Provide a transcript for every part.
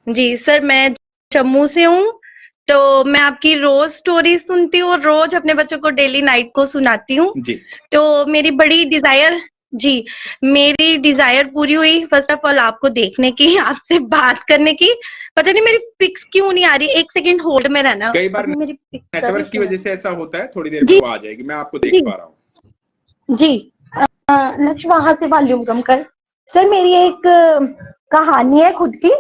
जी sir, मैं जम्मू से हूँ। तो मैं आपकी रोज स्टोरी सुनती हूँ और रोज अपने बच्चों को डेली नाइट को सुनाती हूँ। जी। तो मेरी बड़ी डिजायर जी मेरी डिजायर पूरी हुई फर्स्ट ऑफ ऑल आपको देखने की, आपसे बात करने की। पता नहीं मेरी पिक्स क्यों नहीं आ रही, एक सेकंड होल्ड में रहना। कई बार अभी मेरी पिक कर रही नेटवर्क की थी मैं। वजह से ऐसा होता है, थोड़ी देर में जी वो आ जाएगी, मैं आपको देख जी पा रहा हूँ। जी। लक्ष्य वहां से वॉल्यूम कम कर। सर मेरी एक कहानी है खुद की।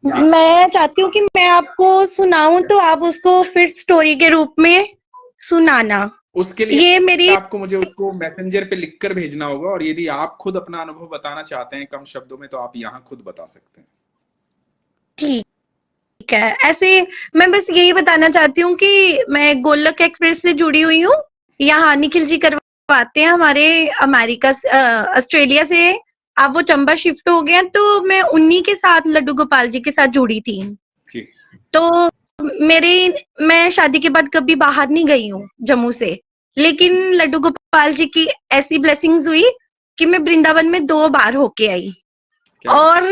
जी। मैं चाहती हूँ कि मैं आपको सुनाऊं तो आप उसको फिर स्टोरी के रूप में सुनाना। उसके लिए ये मेरी आपको मुझे उसको मैसेंजर पे लिखकर भेजना होगा, और यदि आप खुद अपना अनुभव बताना चाहते हैं कम शब्दों में, तो आप यहाँ खुद बता सकते हैं। ठीक है। ऐसे मैं बस यही बताना चाहती हूँ कि मैं गोलक एक्सप्रेस से जुड़ी हुई हूँ। यहाँ निखिल जी करवाते हैं हमारे अमेरिका ऑस्ट्रेलिया से। अब वो चंबा शिफ्ट हो गया तो मैं उन्हीं के साथ लड्डू गोपाल जी के साथ जुड़ी थी। जी। तो मेरी मैं शादी के बाद कभी बाहर नहीं गई हूँ जम्मू से। लेकिन लड्डू गोपाल जी की ऐसी ब्लेसिंग्स हुई कि मैं वृंदावन में 2 बार होके आई। क्या बात। और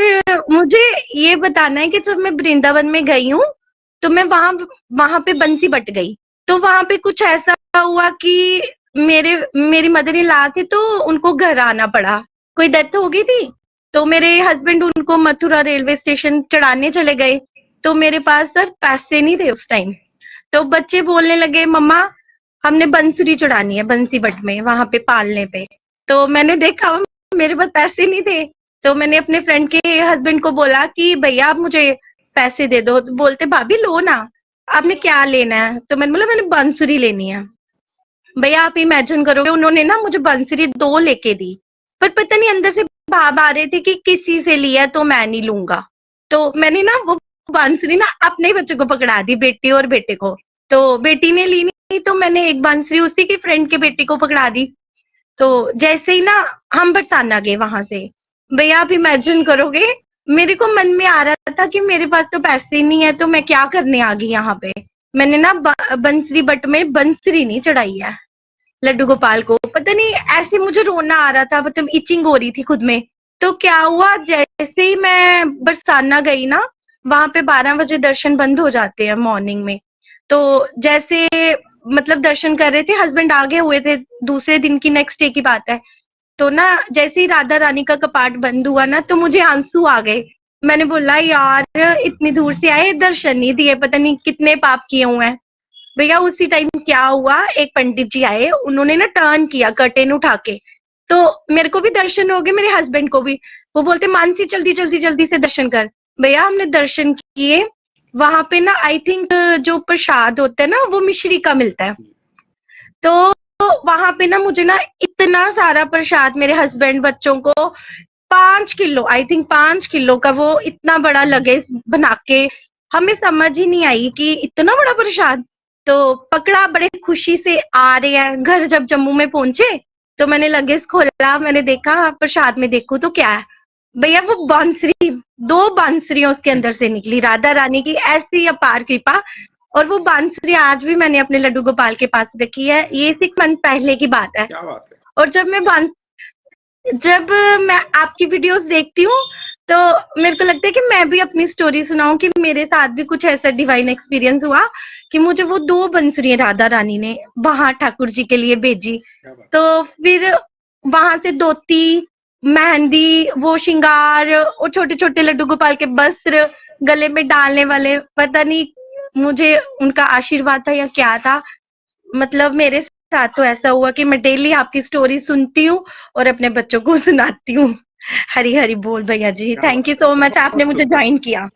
मुझे ये बताना है कि जब मैं वृंदावन में गई हूँ तो मैं वहां वहां पे बंसी बट गई। तो वहां पे कुछ ऐसा हुआ कि मेरी मदर इन लॉ थे तो उनको घर आना पड़ा। कोई डेथ हो गई थी। तो मेरे हस्बैंड उनको मथुरा रेलवे स्टेशन चढ़ाने चले गए। तो मेरे पास सर पैसे नहीं थे उस टाइम। तो बच्चे बोलने लगे मम्मा हमने बंसुरी चढ़ानी है बंसी बट में वहां पे पालने पे। तो मैंने देखा मेरे पास पैसे नहीं थे। तो मैंने अपने फ्रेंड के हस्बैंड को बोला कि भैया आप मुझे पैसे दे दो। तो बोलते भाभी लो ना, आपने क्या लेना है। तो मैंने बोला मैंने बांसुरी लेनी है। भैया आप इमेजिन करोगे उन्होंने ना मुझे बांसुरी 2 लेके दी। पर पता नहीं अंदर से भाव आ रहे थे कि किसी से लिया तो मैं नहीं लूंगा। तो मैंने ना वो बांसुरी ना अपने ही बच्चों को पकड़ा दी, बेटी और बेटे को। तो बेटी ने ली नहीं तो मैंने एक बांसुरी उसी की फ्रेंड के बेटी को पकड़ा दी। तो जैसे ही ना हम बरसाना गए वहां से। भैया आप इमेजिन करोगे मेरे को मन में आ रहा था कि मेरे पास तो पैसे नहीं है तो मैं क्या करने आ गई यहाँ पे। मैंने ना बंसरी बट में बंसरी नहीं चढ़ाई है लड्डू गोपाल को। पता नहीं ऐसे मुझे रोना आ रहा था, मतलब इचिंग हो रही थी खुद में। तो क्या हुआ जैसे ही मैं बरसाना गई ना, वहां पे 12 बजे दर्शन बंद हो जाते हैं मॉर्निंग में। तो जैसे मतलब दर्शन कर रहे थे, हस्बैंड आगे हुए थे, दूसरे दिन की नेक्स्ट डे की बात है। तो ना जैसे ही राधा रानी का कपाट बंद हुआ ना तो मुझे आंसू आ गए। मैंने बोला यार इतनी दूर से आए दर्शन नहीं दिए, पता नहीं कितने पाप किए हुए हैं। भैया उसी टाइम क्या हुआ, एक पंडित जी आए, उन्होंने ना टर्न किया कर्टेन उठा के। तो मेरे को भी दर्शन हो गए, मेरे हस्बैंड को भी। वो बोलते मानसी जल्दी जल्दी जल्दी से दर्शन कर। भैया हमने दर्शन किए। वहां पे ना आई थिंक जो प्रसाद होता है ना वो मिश्री का मिलता है। तो वहां पे ना मुझे ना इतना सारा प्रसाद मेरे हस्बैंड बच्चों को 5 किलो, आई थिंक 5 किलो का वो इतना बड़ा लगे बना के। हमें समझ ही नहीं आई कि इतना बड़ा प्रसाद। तो पकड़ा, बड़े खुशी से आ रहे हैं घर। जब जम्मू में पहुंचे तो मैंने लगेज खोला, मैंने देखा प्रसाद में, देखो तो क्या है भैया वो बांसुरी। 2 बांसुरियां उसके अंदर से निकली, राधा रानी की ऐसी अपार कृपा। और वो बांसुरी आज भी मैंने अपने लड्डू गोपाल के पास रखी है। ये 6 मंथ पहले की बात है। क्या बात है। और जब मैं आपकी वीडियोस देखती हूँ तो मेरे को लगता है कि मैं भी अपनी स्टोरी सुनाऊं कि मेरे साथ भी कुछ ऐसा डिवाइन एक्सपीरियंस हुआ कि मुझे वो 2 बंसुरियां राधा रानी ने वहां ठाकुर जी के लिए भेजी। क्या बात तो फिर वहां से धोती, मेहंदी, वो श्रृंगार और छोटे छोटे लड्डू गोपाल के वस्त्र, गले में डालने वाले, पता नहीं मुझे उनका आशीर्वाद था या क्या था। मतलब मेरे साथ तो ऐसा हुआ कि मैं डेली आपकी स्टोरी सुनती हूँ और अपने बच्चों को सुनाती हूँ। हरी हरी बोल भैया जी, क्या थैंक यू बात है, सो मच, आपने बहुत मुझे शुभ बात ज्वाइन है। किया।